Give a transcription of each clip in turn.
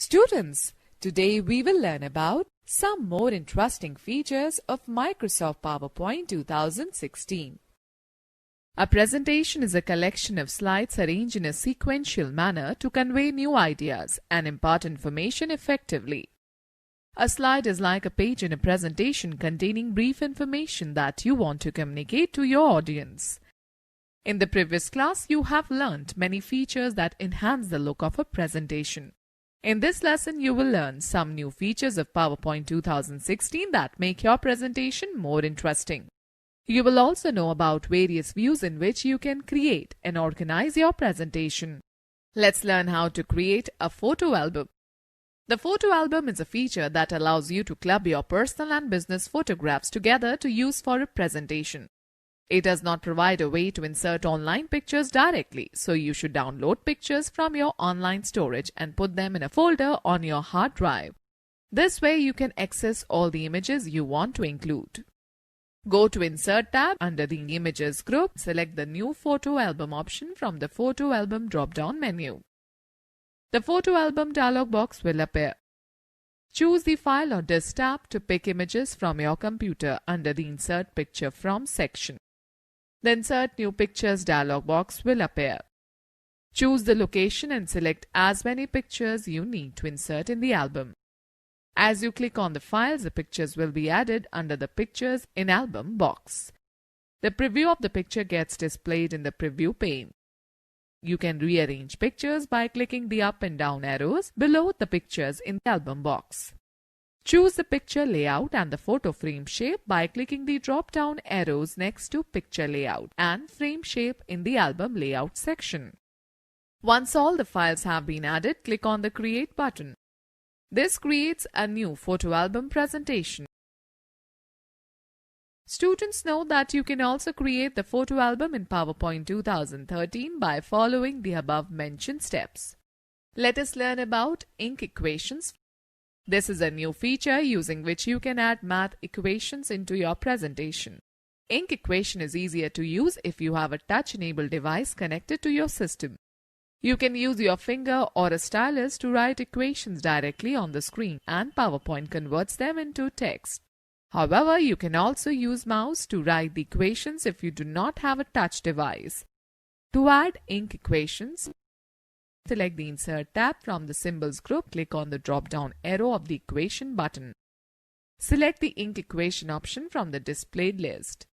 Students, today we will learn about some more interesting features of Microsoft PowerPoint 2016. A presentation is a collection of slides arranged in a sequential manner to convey new ideas and impart information effectively. A slide is like a page in a presentation containing brief information that you want to communicate to your audience. In the previous class, you have learned many features that enhance the look of a presentation. In this lesson, you will learn some new features of PowerPoint 2016 that make your presentation more interesting. You will also know about various views in which you can create and organize your presentation. Let's learn how to create a photo album. The photo album is a feature that allows you to club your personal and business photographs together to use for a presentation. It does not provide a way to insert online pictures directly, so you should download pictures from your online storage and put them in a folder on your hard drive. This way you can access all the images you want to include. Go to Insert tab under the Images group. Select the New Photo Album option from the Photo Album drop-down menu. The Photo Album dialog box will appear. Choose the File or Disk tab to pick images from your computer under the Insert Picture From section. The Insert New Pictures dialog box will appear. Choose the location and select as many pictures you need to insert in the album. As you click on the files, the pictures will be added under the Pictures in Album box. The preview of the picture gets displayed in the preview pane. You can rearrange pictures by clicking the up and down arrows below the pictures in the album box. Choose the picture layout and the photo frame shape by clicking the drop-down arrows next to Picture Layout and Frame Shape in the Album Layout section. Once all the files have been added, click on the Create button. This creates a new photo album presentation. Students know that you can also create the photo album in PowerPoint 2013 by following the above mentioned steps. Let us learn about Ink Equations. This is a new feature using which you can add math equations into your presentation. Ink Equation is easier to use if you have a touch-enabled device connected to your system. You can use your finger or a stylus to write equations directly on the screen, and PowerPoint converts them into text. However, you can also use mouse to write the equations if you do not have a touch device. To add Ink Equations, select the Insert tab from the Symbols group. Click on the drop-down arrow of the Equation button. Select the Ink Equation option from the displayed list.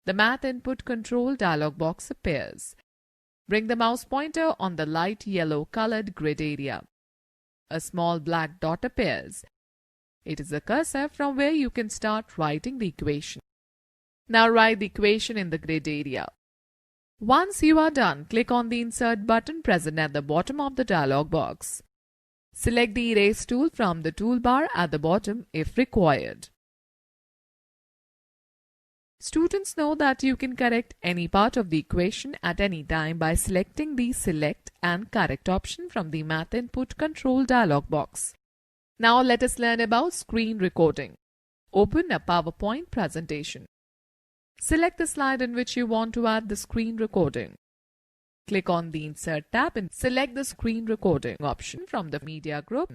The Math Input Control dialog box appears. Bring the mouse pointer on the light yellow colored grid area. A small black dot appears. It is a cursor from where you can start writing the equation. Now write the equation in the grid area. Once you are done, click on the Insert button present at the bottom of the dialog box. Select the Erase tool from the toolbar at the bottom if required. Students know that you can correct any part of the equation at any time by selecting the Select and Correct option from the Math Input Control dialog box. Now let us learn about screen recording. Open a PowerPoint presentation. Select the slide in which you want to add the screen recording. Click on the Insert tab and select the Screen Recording option from the Media group.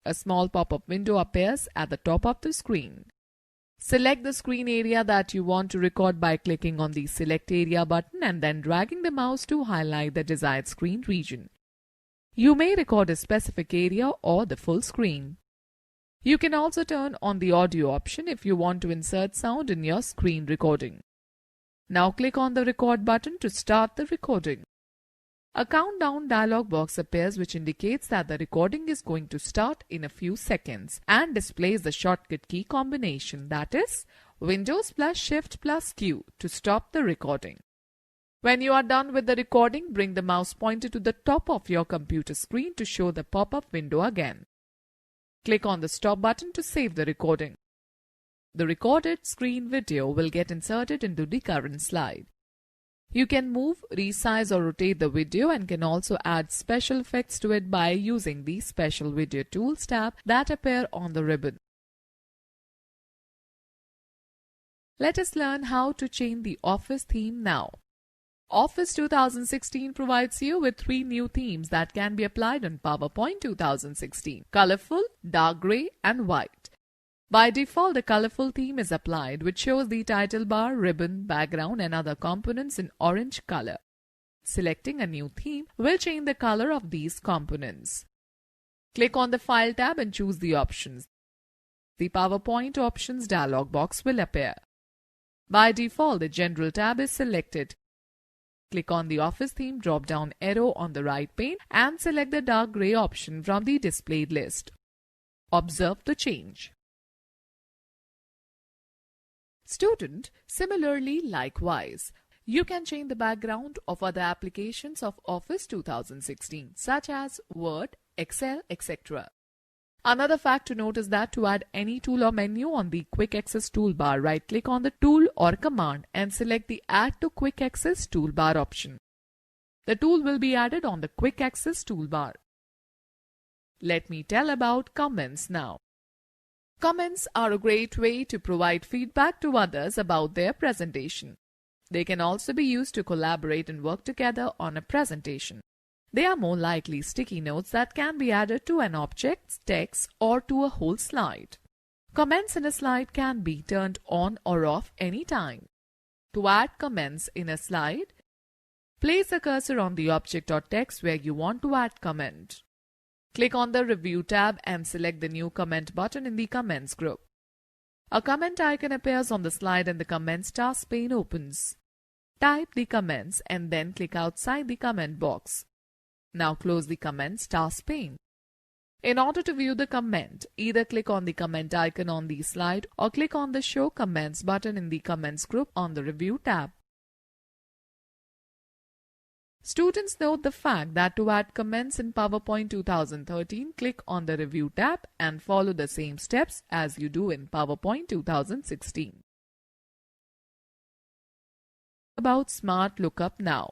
A small pop-up window appears at the top of the screen. Select the screen area that you want to record by clicking on the Select Area button and then dragging the mouse to highlight the desired screen region. You may record a specific area or the full screen. You can also turn on the audio option if you want to insert sound in your screen recording. Now click on the Record button to start the recording. A countdown dialog box appears which indicates that the recording is going to start in a few seconds and displays the shortcut key combination, that is Windows plus Shift plus Q to stop the recording. When you are done with the recording, bring the mouse pointer to the top of your computer screen to show the pop-up window again. Click on the Stop button to save the recording. The recorded screen video will get inserted into the current slide. You can move, resize or rotate the video and can also add special effects to it by using the Special Video Tools tab that appear on the ribbon. Let us learn how to change the Office theme now. Office 2016 provides you with 3 new themes that can be applied on PowerPoint 2016: colorful, dark gray, and white. By default, the colorful theme is applied, which shows the title bar, ribbon, background, and other components in orange color. Selecting a new theme will change the color of these components. Click on the File tab and choose the options. The PowerPoint Options dialog box will appear. By default, the General tab is selected. Click on the Office Theme drop-down arrow on the right pane and select the dark gray option from the displayed list. Observe the change. Student, similarly, likewise, you can change the background of other applications of Office 2016, such as Word, Excel, etc. Another fact to note is that to add any tool or menu on the Quick Access toolbar, right-click on the tool or command and select the Add to Quick Access toolbar option. The tool will be added on the Quick Access toolbar. Let me tell about comments now. Comments are a great way to provide feedback to others about their presentation. They can also be used to collaborate and work together on a presentation. They are more likely sticky notes that can be added to an object, text, or to a whole slide. Comments in a slide can be turned on or off anytime. To add comments in a slide, place a cursor on the object or text where you want to add comment. Click on the Review tab and select the New Comment button in the Comments group. A comment icon appears on the slide and the Comments task pane opens. Type the comments and then click outside the comment box. Now close the Comments task pane. In order to view the comment, either click on the comment icon on the slide or click on the Show Comments button in the Comments group on the Review tab. Students, note the fact that to add comments in PowerPoint 2013, click on the Review tab and follow the same steps as you do in PowerPoint 2016. About Smart Lookup now.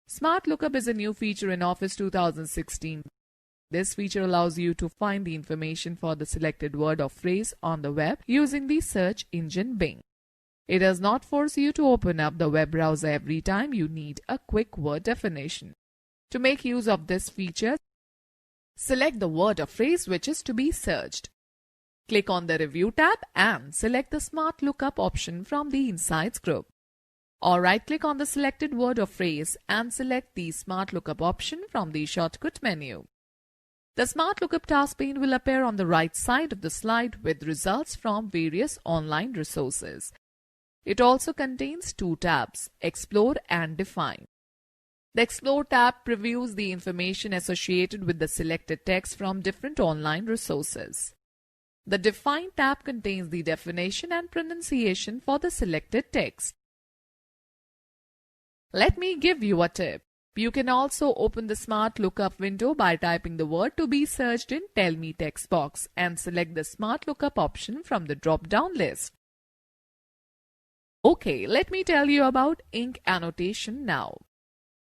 Smart Lookup is a new feature in Office 2016. This feature allows you to find the information for the selected word or phrase on the web using the search engine Bing. It does not force you to open up the web browser every time you need a quick word definition. To make use of this feature, select the word or phrase which is to be searched. Click on the Review tab and select the Smart Lookup option from the Insights group. Or right-click on the selected word or phrase and select the Smart Lookup option from the shortcut menu. The Smart Lookup task pane will appear on the right side of the slide with results from various online resources. It also contains 2 tabs, Explore and Define. The Explore tab previews the information associated with the selected text from different online resources. The Define tab contains the definition and pronunciation for the selected text. Let me give you a tip. You can also open the Smart Lookup window by typing the word to be searched in Tell Me text box and select the Smart Lookup option from the drop-down list. Okay, let me tell you about ink annotation now.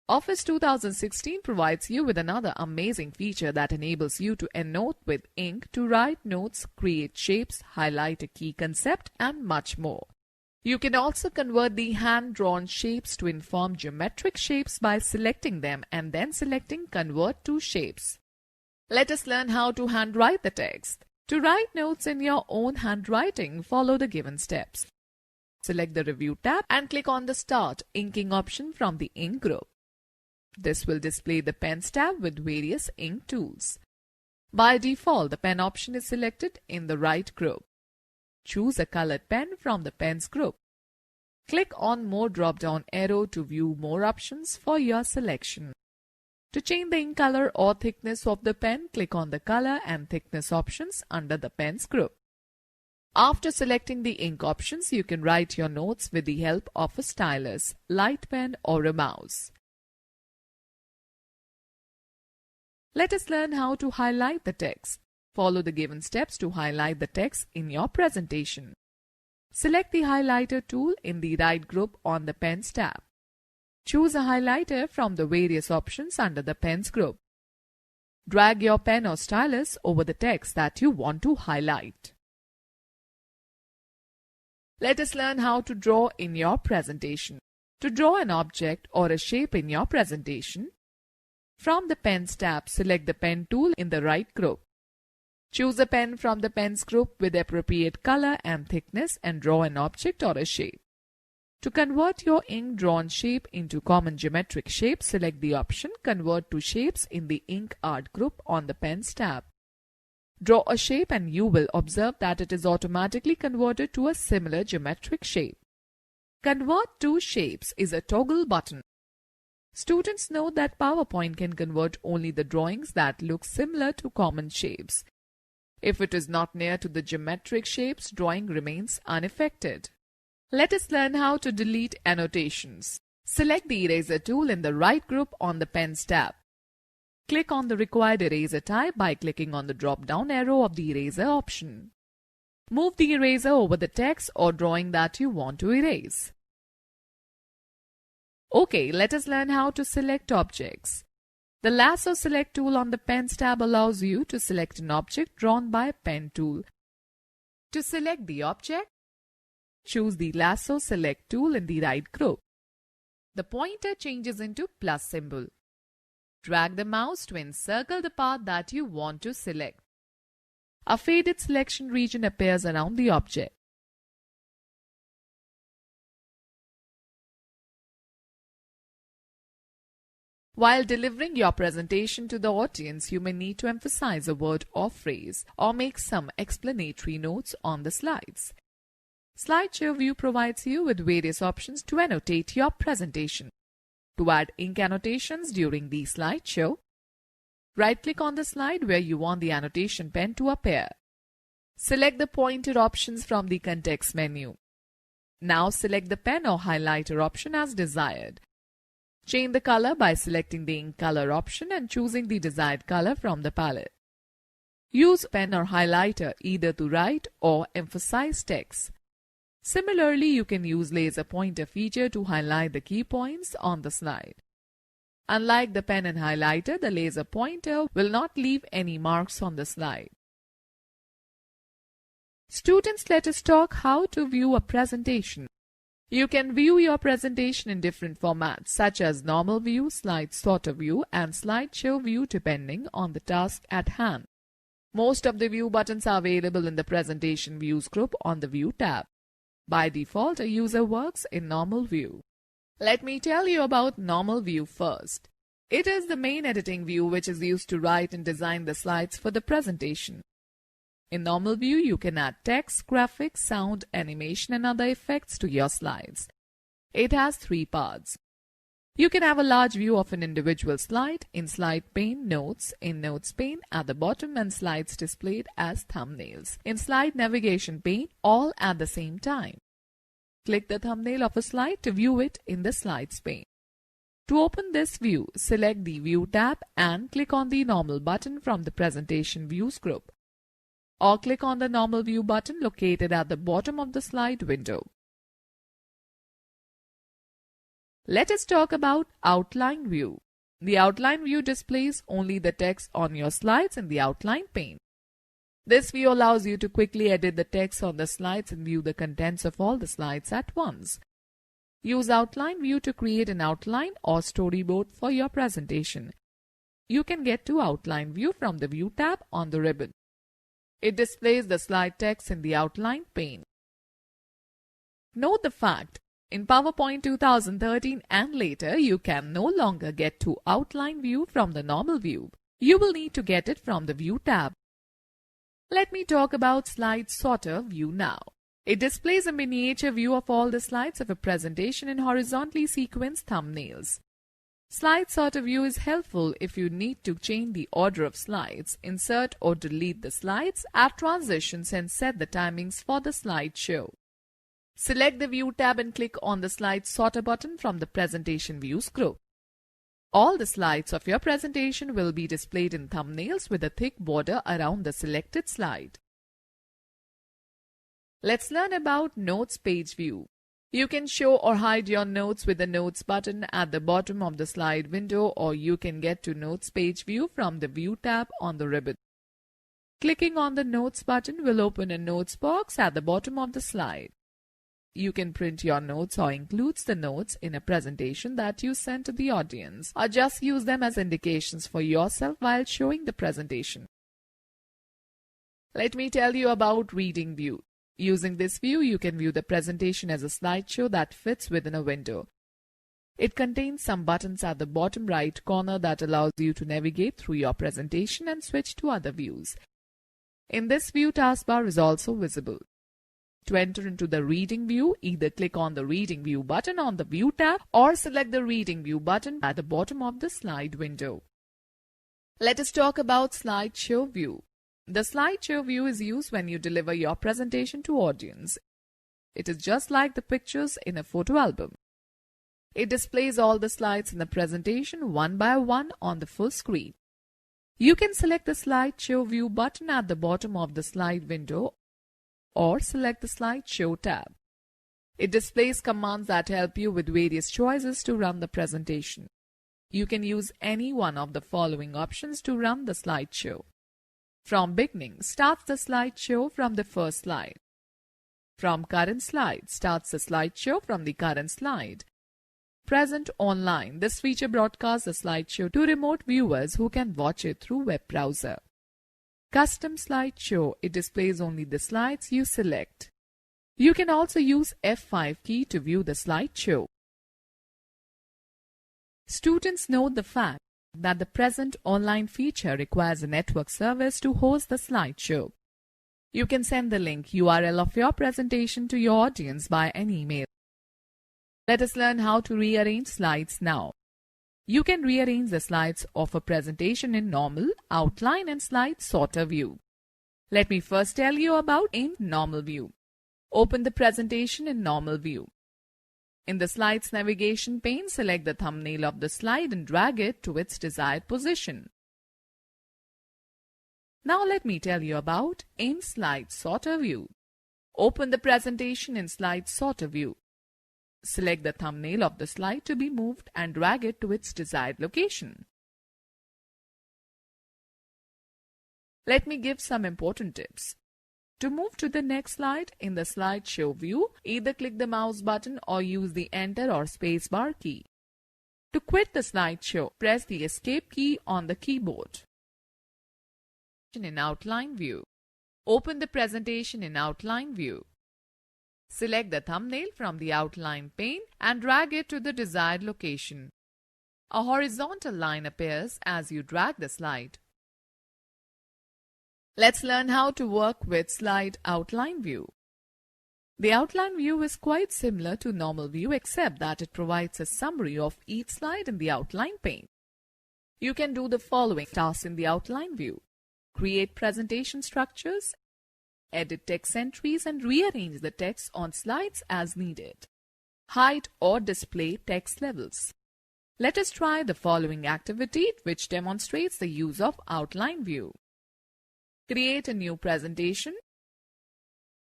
Office 2016 provides you with another amazing feature that enables you to annotate with ink to write notes, create shapes, highlight a key concept, and much more. You can also convert the hand-drawn shapes to inform geometric shapes by selecting them and then selecting Convert to Shapes. Let us learn how to handwrite the text. To write notes in your own handwriting, follow the given steps. Select the Review tab and click on the Start Inking option from the Ink group. This will display the Pens tab with various ink tools. By default, the Pen option is selected in the right group. Choose a colored pen from the Pens group. Click on More drop-down arrow to view more options for your selection. To change the ink color or thickness of the pen, click on the Color and Thickness options under the Pens group. After selecting the ink options, you can write your notes with the help of a stylus, light pen, or a mouse. Let us learn how to highlight the text. Follow the given steps to highlight the text in your presentation. Select the highlighter tool in the right group on the Pens tab. Choose a highlighter from the various options under the Pens group. Drag your pen or stylus over the text that you want to highlight. Let us learn how to draw in your presentation. To draw an object or a shape in your presentation, from the Pens tab, select the Pen tool in the right group. Choose a pen from the Pens group with the appropriate color and thickness and draw an object or a shape. To convert your ink-drawn shape into common geometric shape, select the option Convert to Shapes in the Ink Art group on the Pens tab. Draw a shape and you will observe that it is automatically converted to a similar geometric shape. Convert to Shapes is a toggle button. Students know that PowerPoint can convert only the drawings that look similar to common shapes. If it is not near to the geometric shapes, drawing remains unaffected. Let us learn how to delete annotations. Select the Eraser tool in the right group on the Pens tab. Click on the required eraser type by clicking on the drop-down arrow of the eraser option. Move the eraser over the text or drawing that you want to erase. Okay, let us learn how to select objects. The Lasso Select tool on the Pens tab allows you to select an object drawn by a pen tool. To select the object, choose the Lasso Select tool in the right group. The pointer changes into plus symbol. Drag the mouse to encircle the part that you want to select. A faded selection region appears around the object. While delivering your presentation to the audience, you may need to emphasize a word or phrase or make some explanatory notes on the slides. Slideshow View provides you with various options to annotate your presentation. To add ink annotations during the slideshow, right-click on the slide where you want the annotation pen to appear. Select the pointer options from the context menu. Now select the pen or highlighter option as desired. Change the color by selecting the ink color option and choosing the desired color from the palette. Use pen or highlighter either to write or emphasize text. Similarly, you can use laser pointer feature to highlight the key points on the slide. Unlike the pen and highlighter, the laser pointer will not leave any marks on the slide. Students, let us talk how to view a presentation. You can view your presentation in different formats such as normal view, slide sorter view, and slideshow view depending on the task at hand. Most of the view buttons are available in the Presentation Views group on the View tab. By default, a user works in normal view. Let me tell you about normal view first. It is the main editing view which is used to write and design the slides for the presentation. In normal view, you can add text, graphics, sound, animation and other effects to your slides. It has 3 parts. You can have a large view of an individual slide in slide pane, notes, in notes pane at the bottom and slides displayed as thumbnails in slide navigation pane all at the same time. Click the thumbnail of a slide to view it in the slides pane. To open this view, select the View tab and click on the Normal button from the Presentation Views group, or click on the Normal View button located at the bottom of the slide window. Let us talk about Outline View. The Outline View displays only the text on your slides in the outline pane. This view allows you to quickly edit the text on the slides and view the contents of all the slides at once. Use Outline View to create an outline or storyboard for your presentation. You can get to Outline View from the View tab on the ribbon. It displays the slide text in the outline pane. Note the fact, in PowerPoint 2013 and later, you can no longer get to Outline View from the normal view. You will need to get it from the View tab. Let me talk about Slide Sorter View now. It displays a miniature view of all the slides of a presentation in horizontally sequenced thumbnails. Slide Sorter View is helpful if you need to change the order of slides, insert or delete the slides, add transitions and set the timings for the slideshow. Select the View tab and click on the Slide Sorter button from the Presentation Views group. All the slides of your presentation will be displayed in thumbnails with a thick border around the selected slide. Let's learn about Notes Page View. You can show or hide your notes with the Notes button at the bottom of the slide window, or you can get to Notes Page View from the View tab on the ribbon. Clicking on the Notes button will open a notes box at the bottom of the slide. You can print your notes or include the notes in a presentation that you send to the audience, or just use them as indications for yourself while showing the presentation. Let me tell you about Reading View. Using this view, you can view the presentation as a slideshow that fits within a window. It contains some buttons at the bottom right corner that allows you to navigate through your presentation and switch to other views. In this view, taskbar is also visible. To enter into the Reading View, either click on the Reading View button on the View tab or select the Reading View button at the bottom of the slide window. Let us talk about Slideshow View. The Slideshow View is used when you deliver your presentation to audience. It is just like the pictures in a photo album. It displays all the slides in the presentation one by one on the full screen. You can select the Slideshow View button at the bottom of the slide window or select the Slideshow tab. It displays commands that help you with various choices to run the presentation. You can use any one of the following options to run the slideshow. From beginning, starts the slideshow from the first slide. From current slide, starts the slideshow from the current slide. Present online, this feature broadcasts the slideshow to remote viewers who can watch it through web browser. Custom slideshow, it displays only the slides you select. You can also use F5 key to view the slideshow. Students note the fact that the present online feature requires a network service to host the slideshow. You can send the link URL of your presentation to your audience by an email. Let us learn how to rearrange slides now. You can rearrange the slides of a presentation in Normal, Outline and Slide Sorter view. Let me first tell you about in Normal view. Open the presentation in Normal view. In the Slides navigation pane, select the thumbnail of the slide and drag it to its desired position. Now let me tell you about in Slide Sorter view. Open the presentation in Slide Sorter view. Select the thumbnail of the slide to be moved and drag it to its desired location. Let me give some important tips. To move to the next slide in the slideshow view, either click the mouse button or use the Enter or Spacebar key. To quit the slideshow, press the Escape key on the keyboard. In Outline view. Open the presentation in Outline view. Select the thumbnail from the outline pane and drag it to the desired location. A horizontal line appears as you drag the slide. Let's learn how to work with Slide Outline View. The Outline View is quite similar to Normal View except that it provides a summary of each slide in the outline pane. You can do the following tasks in the Outline View. Create presentation structures, edit text entries and rearrange the text on slides as needed. Hide or display text levels. Let us try the following activity which demonstrates the use of Outline View. Create a new presentation.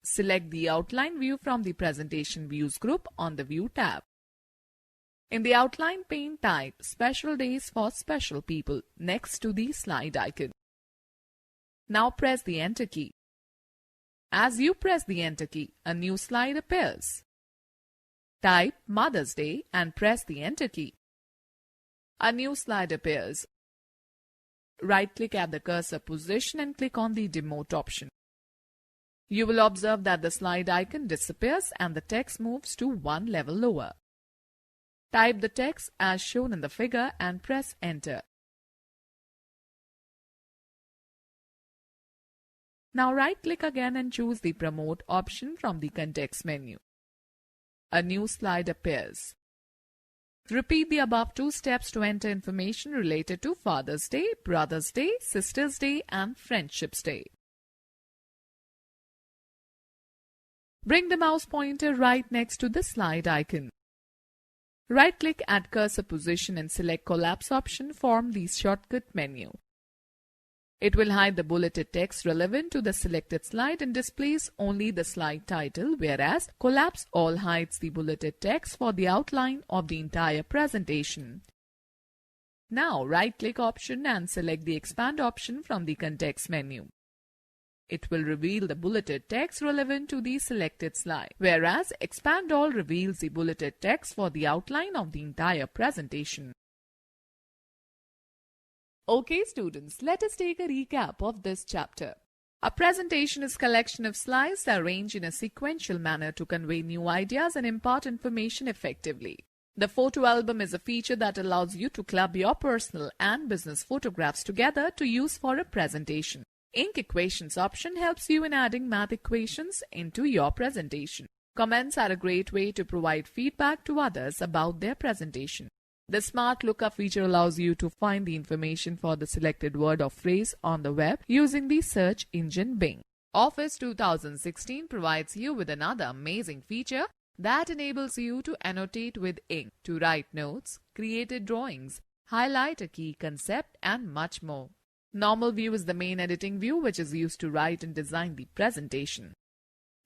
Select the Outline View from the Presentation Views group on the View tab. In the Outline pane, type Special Days for Special People next to the slide icon. Now press the Enter key. As you press the Enter key, a new slide appears. Type Mother's Day and press the Enter key. A new slide appears. Right-click at the cursor position and click on the Demote option. You will observe that the slide icon disappears and the text moves to one level lower. Type the text as shown in the figure and press Enter. Now right-click again and choose the Promote option from the context menu. A new slide appears. Repeat the above two steps to enter information related to Father's Day, Brother's Day, Sister's Day and Friendship's Day. Bring the mouse pointer right next to the slide icon. Right-click at cursor position and select Collapse option from the shortcut menu. It will hide the bulleted text relevant to the selected slide and displays only the slide title, whereas Collapse All hides the bulleted text for the outline of the entire presentation. Now right-click option and select the Expand option from the context menu. It will reveal the bulleted text relevant to the selected slide, whereas Expand All reveals the bulleted text for the outline of the entire presentation. Okay students, let us take a recap of this chapter. A presentation is a collection of slides arranged in a sequential manner to convey new ideas and impart information effectively. The photo album is a feature that allows you to club your personal and business photographs together to use for a presentation. Ink Equations option helps you in adding math equations into your presentation. Comments are a great way to provide feedback to others about their presentation. The Smart Lookup feature allows you to find the information for the selected word or phrase on the web using the search engine Bing. Office 2016 provides you with another amazing feature that enables you to annotate with ink, to write notes, create drawings, highlight a key concept, and much more. Normal view is the main editing view which is used to write and design the presentation.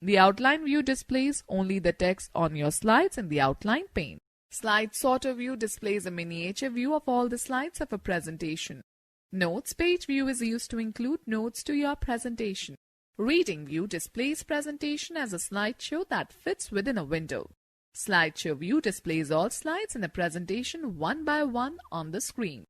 The outline view displays only the text on your slides in the outline pane. Slide sorter view displays a miniature view of all the slides of a presentation. Notes page view is used to include notes to your presentation. Reading view displays presentation as a slideshow that fits within a window. Slideshow view displays all slides in a presentation one by one on the screen.